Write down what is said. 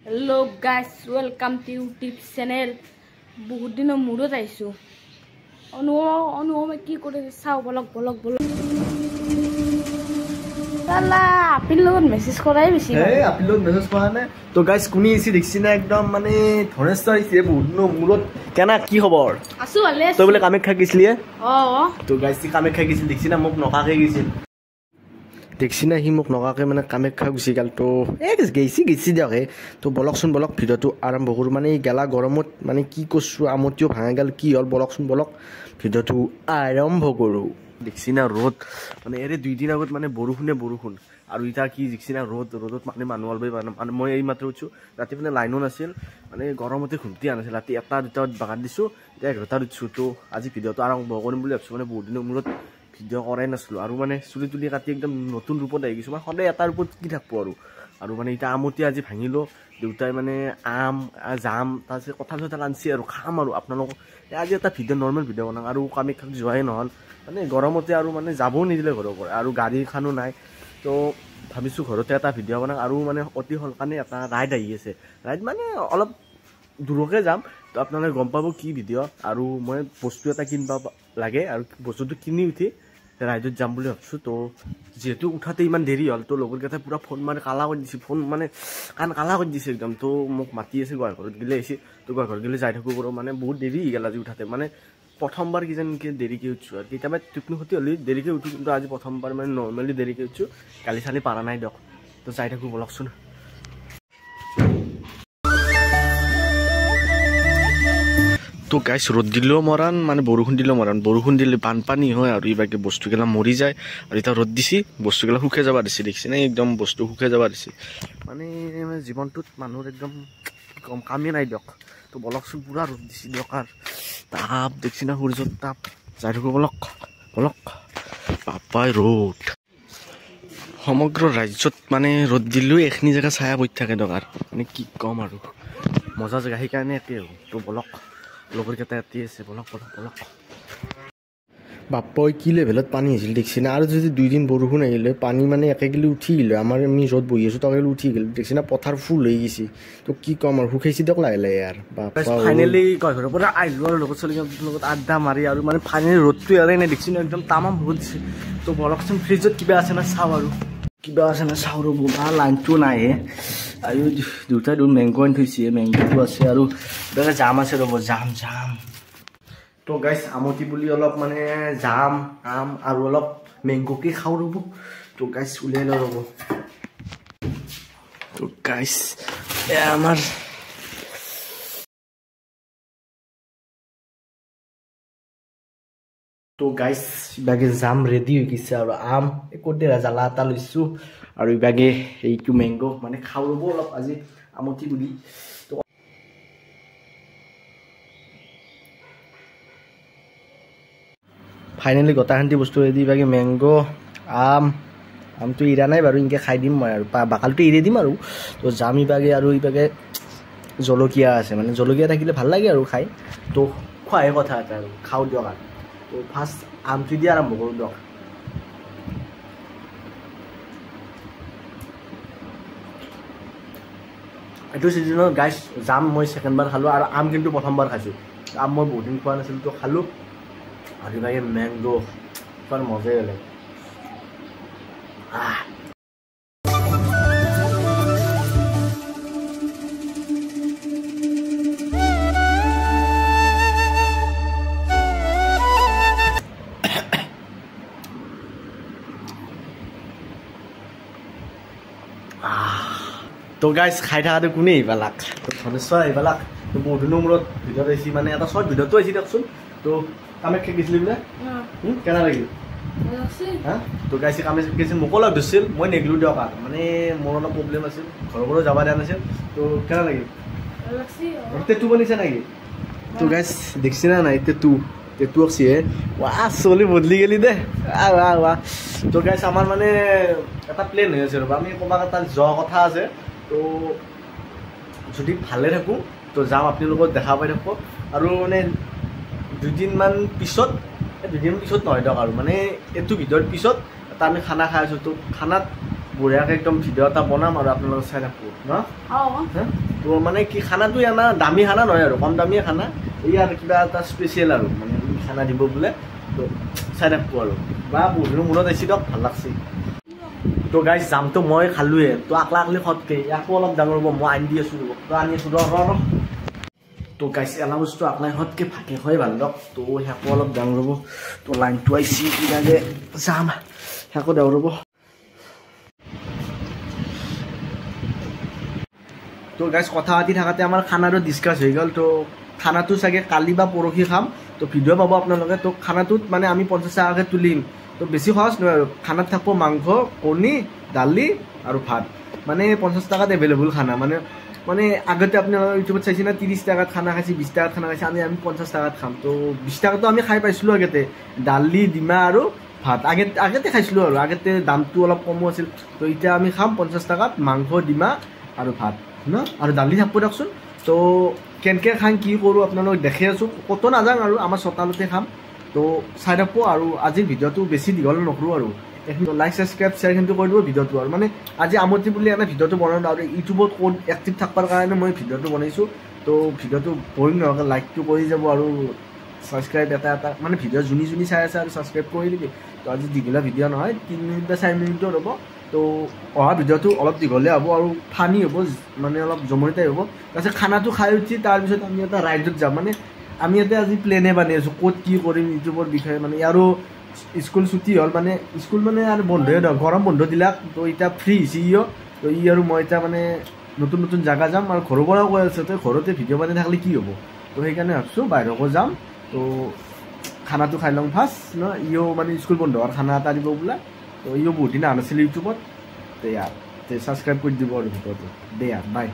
Hello guys, welcome to YouTube channel. বহুত দিনৰ মূৰত আইছো। অনু কি কৰে চাও বলক। তালা আপনি লগত মেসেজ কৰাই বেছি। আপনি লগত মেসেজ কৰা নে? তো গাইস কোনি ইসি দেখছি না একদম মানে ধনেশ্বৰ ইসি বহুত দিনৰ মূৰত কেনা কি খবৰ? আছো ভালে আছো। তো বলে কামে খাই গিছলিয়ে? তো গাইস সি কামে খাই গিছিল দেখছি না মোক নকাকে গিছিল। দেখছি না হি মোক নকাকে মানে কামাখ্যা গুচি গেল তো গেছি দিয়কে তো বলকচোন ভিডিঅ'টো আৰম্ভ কৰোঁ মানে গেলা গৰমত মানে কি কৈছোঁ আমতিও ভাঙা গেল কি হ'ল বলকচোন ভিডিঅ'টো আৰম্ভ কৰোঁ। দেখছি না ৰ'দ মানে এৰে 2 দিন আগত মানে বৰষুণ আৰু ইটা কি দেখছি না ৰ'দত মানে মানুহ অলবাই মানে মই এই মাত্ৰ উঠছোঁ ৰাতি মানে লাইনো নাছিল মানে গৰমতে ঘুমটি আনিছিল ৰাতি 1-2 বাগান দিছোঁ এতিয়া 11টাত উঠছোঁ তো আজি ভিডিঅ'টো আৰম্ভ কৰিম বুলি ভাবিছোঁ মানে বহুত দিনৰ মূৰত ভিডিঅ' কৰাই নাছিলোঁ আৰু মানে চুলি তুলি কাটি একদম নতুন ৰূপত আহি গৈছোঁ মানে সদায় এটাৰ ওপৰত কি থাকব আৰু মানে এতিয়া আমতি আজি ভাঙিলোঁ দেউতাই মানে জাম তাৰপিছত কথা আনছি আৰু খাম আৰু আপোনালোকক আজি এটা ভিডিঅ' নৰ্মেল ভিডিঅ' বনাওঁ আৰু কামাখ্যাত যোৱাই নহ'ল মানে গৰমতে আৰু মানে যাবও নিদিলে ঘৰৰ পৰা আৰু গাড়ীখনো নাই তো ভাবিছোঁ ঘৰতে এটা ভিডিঅ' বনাওঁ আৰু মানে অতি সোনকালে এটা ৰাইড আহি আছে ৰাইড মানে অলপ দূৰকৈ যাম তো আপোনালোকে গম পাব কি ভিডিঅ' আৰু মই বস্তু এটা কিনিব লাগে আৰু বস্তুটো কিনি উঠি ৰাইডত যাম বুলি ভাবিছোঁ তো যিহেতু উঠাতে ইমান দেৰি হ'ল তো লগৰকেইটাই পূৰা ফোন মাৰি কালা কৰি দিছে ফোন মানে কাণ কালা কৰি দিছে একদম তো মোক মাতি আছে গুৱাহাটীত গ'লে আহিছে তো গুৱাহাটীত গ'লে যাই থাকোঁ বাৰু মানে বহুত দেৰি হৈ গ'ল আজি উঠাতে মানে প্ৰথমবাৰ কিজানকৈ দেৰিকৈ উঠছোঁ আৰু কেতিয়াবা টোপনি ক্ষতি হ'লে দেৰিকৈ উঠোঁ কিন্তু আজি প্ৰথমবাৰ মানে নৰ্মেলি দেৰিকৈ উঠছোঁ কালি চালি পাৰা নাই দিয়ক তো যাই থাকোঁ বলকচোন। তো গাইছ ৰ'দ দিলেও মৰাণ মানে বৰষুণ দিলেও মৰাণ বৰষুণ দিলে বানপানী হয় আৰু এইবাকে বস্তুগিলা মৰি যায় আৰু এতিয়া ৰ'দ দিছে বস্তুগিলা শুকাই যাব দিছে দেখিছে নে একদম বস্তু শুকাই যাব দিছে মানে জীৱনটোত মানুহৰ একদম কম কামেই নাই দিয়ক তো বলকচোন পূৰা ৰ'দ দিছে দিয়ক আৰু তাপ দেখছি না সূৰ্যৰ তাপ যাই থাকোঁ বলক পাপাই ৰ'দ সমগ্ৰ ৰাজ্যত মানে ৰ'দ দিলেও এইখিনি জেগা ছায়া পৰি থাকে দৰকাৰ মানে কি ক'ম আৰু মজা জেগা সেইকাৰণে একে তো বলক লগৰকেইটা ইয়াতে আছে বলক বাপ্পাই কি লেভেলত পানী আহিছিল দেখছি না আৰু যদি 2 দিন বৰষুণ আহিলে পানী মানে একেগিলি উঠি গ'লে আমাৰ আমি য'ত বহি আছোঁ তাকে উঠি গ'ল দেখছি না পথাৰ ফুল হৈ গৈছে তো কি ক'ম আৰু শুকাইছে দিয়ক লাহে ইয়াৰ ফাইনেলি ঘৰৰ পৰা আহিলোঁ আৰু লগত চলি লগত আড্ডা মাৰি আৰু মানে ফাইনেলি ৰ'দটো ইয়াৰে নাই দেখছি না একদম তামাম বহুত দিছে তো বলকচোন ফ্ৰিজত কিবা আছে না চাওঁ আৰু ৰ'ব বা লাইনটো নাহে আৰু দুটা মেংগ আনি থৈছে মেংগটো আছে আৰু জাম আছে ৰ'ব জাম তো গাইছ আমতি বুলি অলপ মানে জাম আম আৰু অলপ মেংগকে খাওঁ ৰ'ব তো গাইছ উলিয়াই লওঁ ৰ'ব তো গাইছ আমাৰ তো গাইছ ইবাগে জাম ৰেডি হৈ গৈছে আৰু আম একোতে জ্বালা এটা লৈছোঁ আৰু ইবাগে এইটো মেংগ মানে খাওঁ ৰ'ব অলপ আজি আমতি বুলি তো ফাইনেলি গোটাখান্তি বস্তু ৰেডি ইবাগে মেংগ আমটো এৰা নাই বাৰু এনেকৈ খাই দিম মই আৰু বাকালটো এৰি দিম আৰু তো জাম ইবাগে আৰু ইবাগে জলকীয়া আছে মানে জলকীয়া থাকিলে ভাল লাগে আৰু খাই তো খোৱাহে কথা এটা আৰু খাওঁ দিয়ক আৰু তো ফাৰ্ষ্ট আমটো দি আৰম্ভ কৰোঁ দিয়ক এইটো ছিজনত গাইছ জাম মই ছেকেণ্ডবাৰ খালোঁ আৰু আম কিন্তু প্ৰথমবাৰ খাইছোঁ আম মই বহুত দিন খোৱা নাছিলোঁ তো খালোঁ আৰু ইভাগে মেংগ খোৱাৰ মজাই বেলেগ তো গাইছ খাই থকাটো কোনে আহিবালাক তো ধনেশ্বৰ আহিবালাক তো বহুত দিনৰ মূৰত ভিডিঅ'ত আহিছে মানে এটা শ্বৰ্ট ভিডিঅ'টো আহিছে দিয়কচোন তো কামাখ্যা গৈছিলি বোলে কেনে লাগিল হা তো গাইছে কামাখ্যা গৈছিল মোকো লগ ধৰিছিল মই নেগলোঁ দিয়ক আৰু মানে মোৰ অলপ প্ৰব্লেম আছিল ঘৰৰ পৰা যাব দিয়া নাছিল তো কেনে লাগিল টেটু বনিছে নেকি তো গাইছ দেখছি না নাই টেটু আছে চলি বদলি গেলি দে তো গাইছ আমাৰ মানে এটা প্লেন হৈ আছে ৰ'বা আমি ক'ৰবাত এটা যোৱা কথা আছে তো যদি ভালে থাকোঁ তো যাম আপোনালোকক দেখা পাই থাকোঁ আৰু মানে 2 দিনমান পিছত নহয় দিয়ক আৰু মানে এইটো ভিডিঅ'ৰ পিছত এটা আমি খানা খাই আছোঁ তো খানাত বঢ়িয়াকৈ একদম ভিডিঅ' এটা বনাম আৰু আপোনালোকে চাই থাকোঁ ন তো মানে কি খানাটো এনা দামী খানা নহয় আৰু কম দামীয়ে খানা ইয়াৰ কিবা এটা স্পেচিয়েল আৰু মানে খানা দিব বোলে তো চাই থাকোঁ আৰু বা বহুদিনৰ মূৰত আহিছে দিয়ক ভাল লাগছে তো গাইজ জামটো মই খালোঁহে তো আকলা আকলি খতকৈ ইয়াকো অলপ ডাঙৰ হ'ব মই আনি দি আছোঁ তো আনি আছোঁ ৰ তো গাইজ এলা বস্তু আকলাই খতকৈ ভাগে খুৱাই ভাল দিয়ক তো সিয়াকো অলপ ডাঙৰ হ'ব তো লাইনটো আহিছে কিনাকে যাম সিয়াকো ডাঙৰ হ'ব তো গাইজ কথা পাতি থাকোঁতে আমাৰ খানাটো ডিছকাছ হৈ গ'ল তো খানাটো চাগে কালি বা পৰহি খাম তো ভিডিঅ' পাব আপোনালোকে তো খানাটোত মানে আমি 50 টকাকৈ তুলিম তো বেছি খৰচ নহয় আৰু খানাত থাকিব মাংস কণী দালি আৰু ভাত মানে 50 টকাত এভেইলেবল খানা মানে আগতে আপোনালোকে ইউটিউবত চাইছে না 30 টকাত খানা খাইছে 20 টকাত খানা খাইছে আমি 50 টকাত খাম তো 20 টকাতো আমি খাই পাইছিলোঁ আগতে দালি ডিমা আৰু ভাত আগতে খাইছিলোঁ আৰু আগতে দামটো অলপ কমো আছিল তো এতিয়া আমি খাম 50 টকাত মাংস ডিমা আৰু ভাত ন আৰু দালি থাকিব দিয়কচোন তো কেনেকৈ খাম কি কৰোঁ আপোনালোক দেখি আছোঁ ক'তো নাযাওঁ আৰু আমাৰ চোতালতে খাম তো চাই থাকোঁ আৰু আজিৰ ভিডিঅ'টো বেছি দীঘল নকৰোঁ আৰু এইখিনি লাইক ছাবস্ক্ৰাইব শ্বেয়াৰ কিন্তু কৰি দিব ভিডিঅ'টো আৰু মানে আজি আমতি বুলি এনে ভিডিঅ'টো বনাওঁ আৰু ইউটিউবত ক'ত এক্টিভ থাকিবৰ কাৰণে মই ভিডিঅ'টো বনাইছোঁ তো ভিডিঅ'টো বৰিং নহয় লাইকটো কৰি যাব আৰু ছাবস্ক্ৰাইব এটা মানে ভিডিঅ' যোনী চাই আছে আৰু ছাবস্ক্ৰাইব কৰি দিবি তো আজি দীঘলীয়া ভিডিঅ' নহয় 3 মিনিট বা 4 মিনিটৰ হ'ব তো অহা ভিডিঅ'টো অলপ দীঘলীয়া হ'ব আৰু ফানি হ'ব মানে অলপ জমনিতাই হ'ব তাৰপিছত খানাটো খাই উঠি তাৰপিছত আমি এটা ৰাইডত যাম মানে আমি ইয়াতে আজি প্লেনে বানি আছোঁ ক'ত কি কৰিম ইউটিউবৰ বিষয়ে মানে আৰু স্কুল ছুটি হ'ল মানে স্কুল মানে আৰু বন্ধই নহয় গৰম বন্ধ দিলাক তো এতিয়া ফ্ৰী হৈছে তো আৰু মই এতিয়া মানে নতুন জেগা যাম আৰু ঘৰৰ পৰাও কৈ আছে তো ঘৰতে ভিডিঅ' বনাই থাকিলে কি হ'ব তো সেইকাৰণে ভাবিছোঁ বাহিৰকো যাম তো খানাটো খাই লওঁ ফাৰ্ষ্ট ন মানে স্কুল বন্ধ হোৱাৰ খানা এটা দিব বোলে তো বহুত দিন অহা নাছিল ইউটিউবত তে ছাবস্ক্ৰাইব কৰি দিব আৰু ভিডিঅ'টো দে বাই